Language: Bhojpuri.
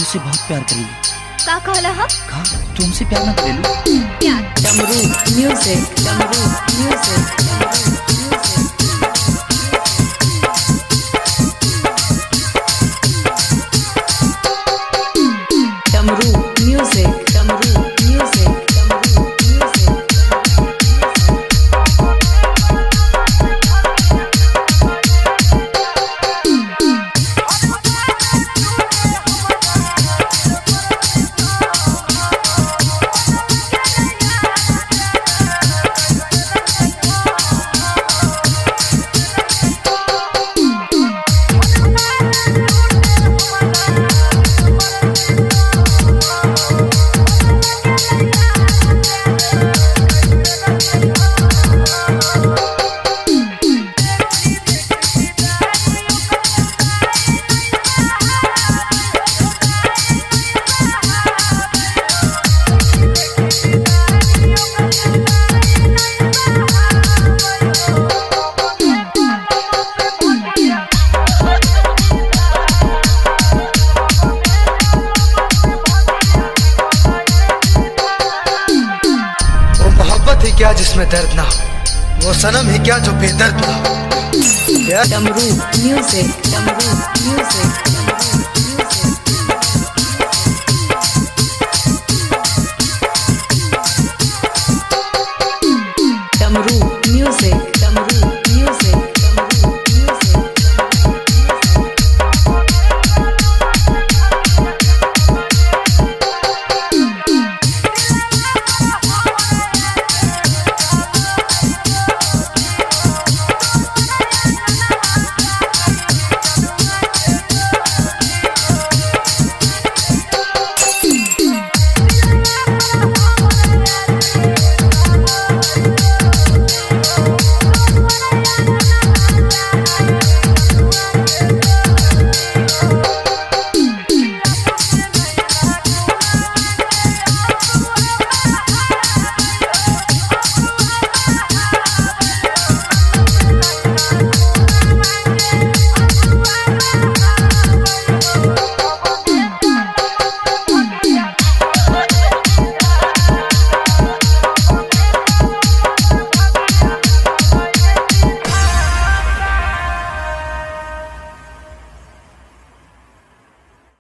तुझसे बहुत प्यार करेली। का कहला ह? कहा तू हमसे प्यार ना करेलू? प्यार डमरू म्यूजिक, डमरू म्यूजिक, डमरू म्यूजिक। डमरू म्यूजिक, डमरू म्यूजिक, डमरू म्यूजिक। ही क्या जिसमें दर्द ना हो, वो सनम ही क्या जो बेदर्द ना हो। डमरू म्यूजिक, डमरू म्यूजिक, डमरू